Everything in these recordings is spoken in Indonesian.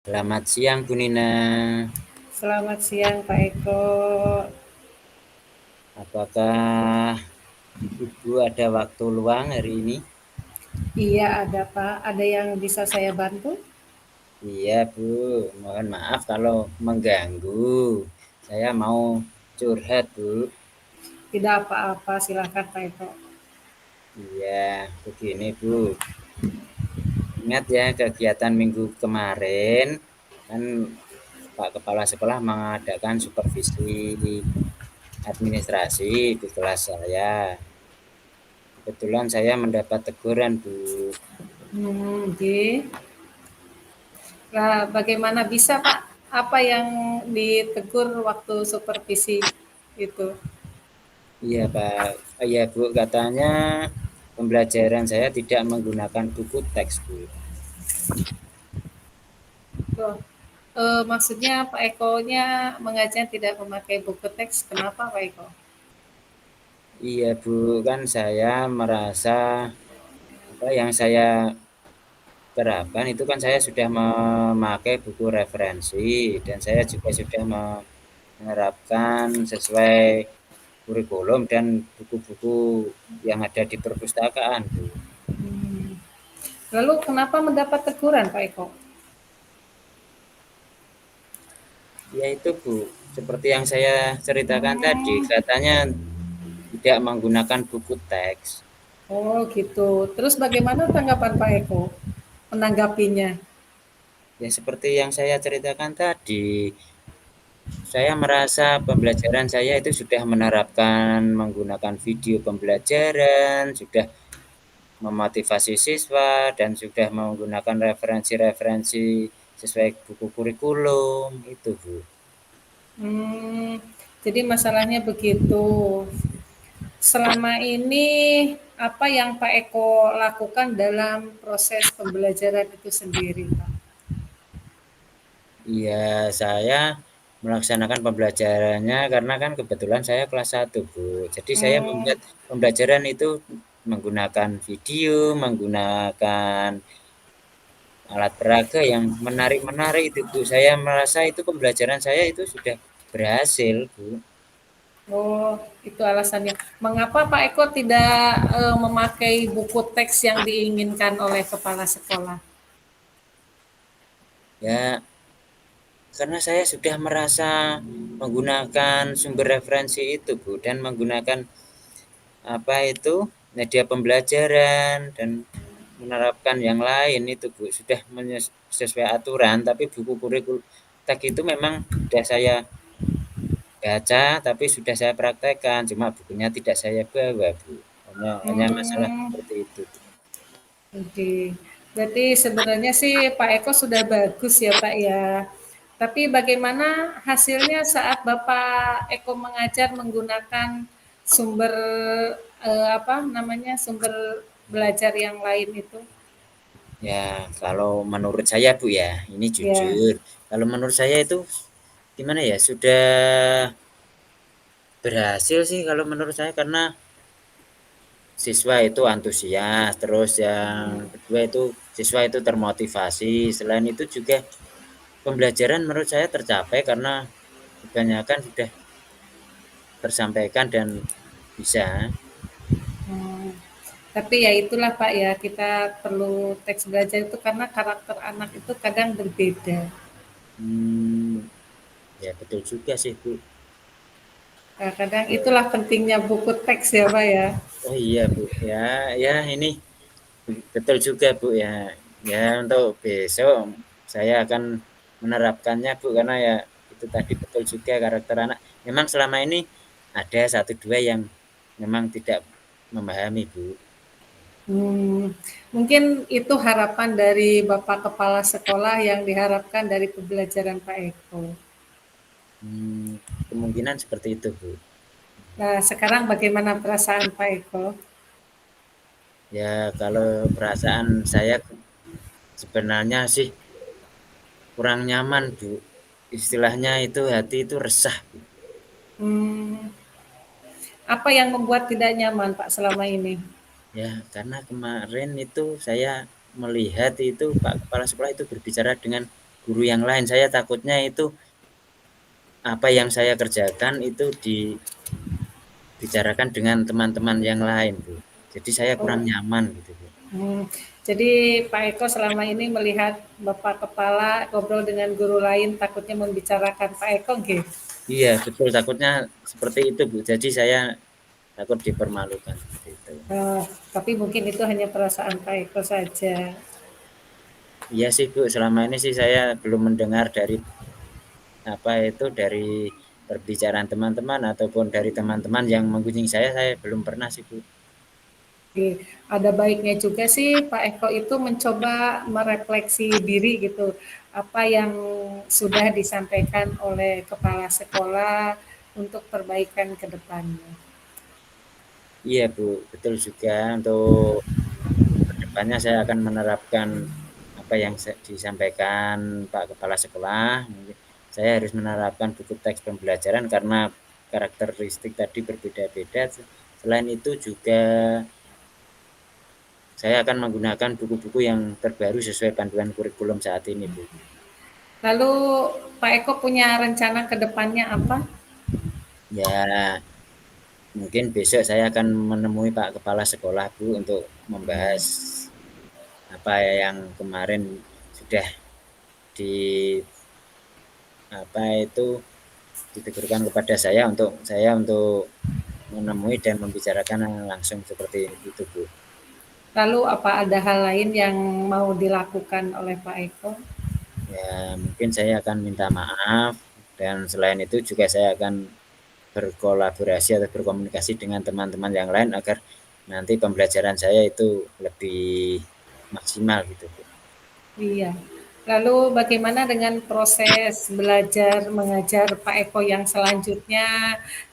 Selamat siang Bu Nina. Selamat siang Pak Eko. Apakah Ibu ada waktu luang hari ini? Iya ada Pak, ada yang bisa saya bantu? Iya Bu, mohon maaf kalau mengganggu. Saya mau curhat Bu. Tidak apa-apa, silakan Pak Eko. Iya, begini Bu. Ingat ya kegiatan minggu kemarin, kan Pak Kepala Sekolah mengadakan supervisi administrasi di kelas saya. Kebetulan saya mendapat teguran Bu. Oke. Nah, bagaimana bisa Pak? Apa yang ditegur waktu supervisi itu? Iya Pak, iya Bu, katanya pembelajaran saya tidak menggunakan buku teks Bu. Tuh, maksudnya Pak Eko-nya mengajar tidak memakai buku teks. Kenapa Pak Eko? Iya Bu, kan saya merasa apa yang saya terapkan itu kan saya sudah memakai buku referensi dan saya juga sudah menerapkan sesuai kurikulum dan buku-buku yang ada di perpustakaan Bu. Lalu kenapa mendapat teguran Pak Eko? Ya itu Bu, seperti yang saya ceritakan tadi, katanya tidak menggunakan buku teks. Oh gitu. Terus bagaimana tanggapan Pak Eko menanggapinya? Ya seperti yang saya ceritakan tadi, saya merasa pembelajaran saya itu sudah menerapkan menggunakan video pembelajaran, sudah memotivasi siswa, dan sudah menggunakan referensi-referensi sesuai buku kurikulum, itu Bu. Hmm, jadi masalahnya begitu. Selama ini apa yang Pak Eko lakukan dalam proses pembelajaran itu sendiri, Pak? Iya, saya melaksanakan pembelajarannya karena kan kebetulan saya kelas 1 Bu. Jadi saya Hmm, membuat pembelajaran itu menggunakan video, menggunakan alat peraga yang menarik-menarik itu Bu. Saya merasa itu pembelajaran saya itu sudah berhasil Bu. oh, itu alasannya. Mengapa Pak Eko tidak memakai buku teks yang diinginkan oleh kepala sekolah? Ya, karena saya sudah merasa menggunakan sumber referensi itu Bu dan menggunakan apa itu media pembelajaran dan menerapkan yang lain itu Bu. Sudah sesuai aturan tapi buku kurikulum teks itu memang sudah saya baca tapi sudah saya praktekkan, cuma bukunya tidak saya bawa, Bu. Hanya masalah Hmm, seperti itu, Bu. oke. Berarti sebenarnya sih Pak Eko sudah bagus ya Pak ya. Tapi bagaimana hasilnya saat Bapak Eko mengajar menggunakan sumber apa namanya sumber belajar yang lain itu? Ya, kalau menurut saya, Bu, ya, ini Ya. jujur, kalau menurut saya itu gimana ya, sudah berhasil sih kalau menurut saya karena siswa itu antusias, terus yang kedua itu siswa itu termotivasi. Selain itu juga pembelajaran menurut saya tercapai karena kebanyakan sudah tersampaikan dan bisa. Hmm. Tapi ya itulah Pak ya kita perlu teks belajar itu karena karakter anak itu kadang berbeda. Hmm, ya betul juga sih, Bu. Nah, kadang Ya. itulah pentingnya buku teks ya Pak ya. Oh iya, Bu. Ya, ya ini betul juga, Bu, ya. Ya, untuk besok saya akan menerapkannya, Bu, karena ya itu tadi betul juga karakter anak. Memang selama ini ada satu dua yang memang tidak memahami, Bu. Hmm, mungkin itu harapan dari Bapak Kepala Sekolah yang diharapkan dari pembelajaran Pak Eko. Hmm, kemungkinan seperti itu, Bu. Nah, sekarang bagaimana perasaan Pak Eko? Ya, kalau perasaan saya sebenarnya sih kurang nyaman, Bu. Istilahnya itu hati itu resah, Bu. Hmm, apa yang membuat tidak nyaman Pak selama ini? Ya, karena kemarin itu saya melihat itu Pak Kepala Sekolah itu berbicara dengan guru yang lain. Saya takutnya itu apa yang saya kerjakan itu dibicarakan dengan teman-teman yang lain, Bu. Jadi saya kurang Oh, nyaman gitu, Bu. jadi Pak Eko selama ini melihat Bapak Kepala ngobrol dengan guru lain takutnya membicarakan Pak Eko nggih? Iya, betul takutnya seperti itu, Bu. Jadi saya takut dipermalukan seperti itu. Tapi mungkin itu hanya perasaan Pak Eko saja. Iya sih, Bu, selama ini sih saya belum mendengar dari apa itu dari perbicaraan teman-teman ataupun dari teman-teman yang menggunjing saya belum pernah sih, Bu. Oke, ada baiknya juga sih Pak Eko itu mencoba merefleksi diri gitu, apa yang sudah disampaikan oleh kepala sekolah untuk perbaikan ke depannya. Iya, Bu, betul juga untuk kedepannya saya akan menerapkan apa yang disampaikan Pak Kepala Sekolah. Saya harus menerapkan buku teks pembelajaran karena karakteristik tadi berbeda-beda. Selain itu juga saya akan menggunakan buku-buku yang terbaru sesuai panduan kurikulum saat ini, Bu. Lalu Pak Eko punya rencana ke depannya apa? Ya, mungkin besok saya akan menemui Pak Kepala Sekolah, Bu, untuk membahas apa yang kemarin sudah di apa itu diteguhkan kepada saya untuk menemui dan membicarakan langsung seperti itu, Bu. Lalu apa ada hal lain yang mau dilakukan oleh Pak Eko? Ya, mungkin saya akan minta maaf dan selain itu juga saya akan berkolaborasi atau berkomunikasi dengan teman-teman yang lain agar nanti pembelajaran saya itu lebih maksimal gitu, Bu. Iya. Lalu bagaimana dengan proses belajar mengajar Pak Eko yang selanjutnya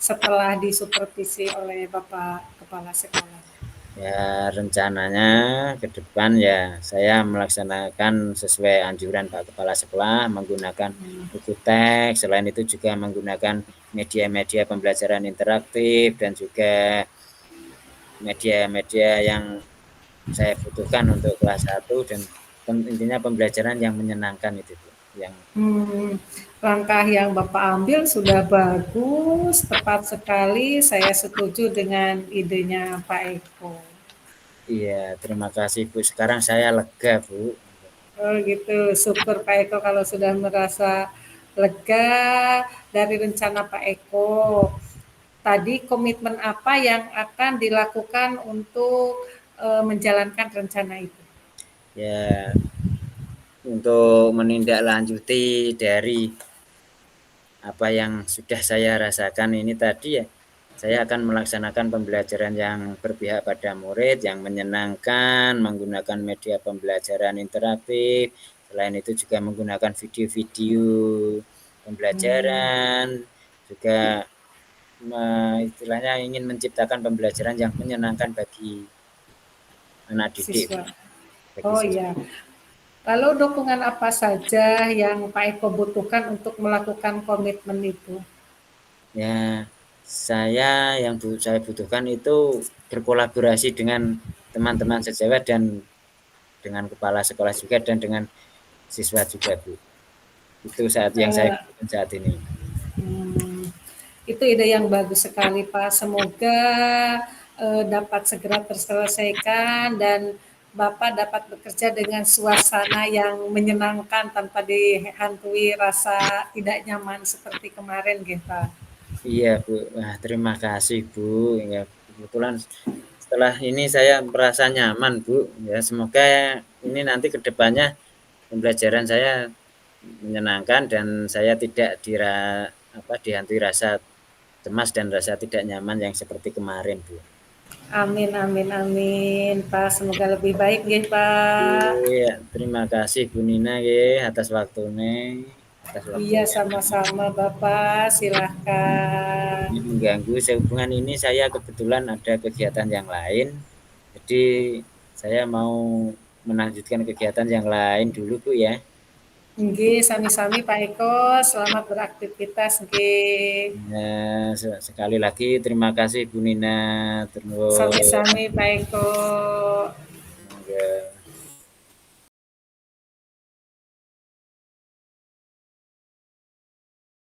setelah disupervisi oleh Bapak Kepala Sekolah? Ya, rencananya ke depan ya saya melaksanakan sesuai anjuran Pak Kepala Sekolah menggunakan buku teks, selain itu juga menggunakan media-media pembelajaran interaktif dan juga media-media yang saya butuhkan untuk kelas 1 dan intinya pembelajaran yang menyenangkan itu, Bu. Yang Langkah yang Bapak ambil sudah bagus, tepat sekali. Saya setuju dengan idenya Pak Eko. iya, terima kasih, Bu. Sekarang saya lega, Bu. Oh gitu, syukur Pak Eko kalau sudah merasa lega dari rencana Pak Eko. Tadi komitmen apa yang akan dilakukan untuk menjalankan rencana itu? Ya, untuk menindaklanjuti dari apa yang sudah saya rasakan ini tadi ya, saya akan melaksanakan pembelajaran yang berpihak pada murid, yang menyenangkan, menggunakan media pembelajaran interaktif, selain itu juga menggunakan video-video Hmm, pembelajaran, juga istilahnya ingin menciptakan pembelajaran yang menyenangkan bagi anak didik, siswa. bagi Oh siswa. iya. Lalu dukungan apa saja yang Pak Eko butuhkan untuk melakukan komitmen itu? Ya, saya butuhkan itu berkolaborasi dengan teman-teman sejawat dan dengan kepala sekolah juga dan dengan siswa juga, Bu. Itu saat yang saya Eh, butuhkan saat ini. hmm, itu ide yang bagus sekali Pak. Semoga dapat segera terselesaikan dan Bapak dapat bekerja dengan suasana yang menyenangkan tanpa dihantui rasa tidak nyaman seperti kemarin, gitu Pak. Iya, Bu. Wah, terima kasih, Bu. Ya, kebetulan setelah ini saya merasa nyaman, Bu. Ya, semoga ini nanti ke depannya pembelajaran saya menyenangkan dan saya tidak dihantui rasa cemas dan rasa tidak nyaman yang seperti kemarin, Bu. Amin, amin, amin, Pak. Semoga lebih baik, gitu Pak. Iya, terima kasih Bu Nina nggih atas Iya, waktunya sama-sama, Bapak. Silahkan. ini mengganggu. Sehubungan ini saya kebetulan ada kegiatan yang lain, jadi saya mau melanjutkan kegiatan yang lain dulu Bu ya. Nggih, sami-sami Pak Eko. Selamat beraktivitas, nggih. Nah, sekali lagi terima kasih Bu Nina. Terus, Sami-sami Pak Eko. monggo.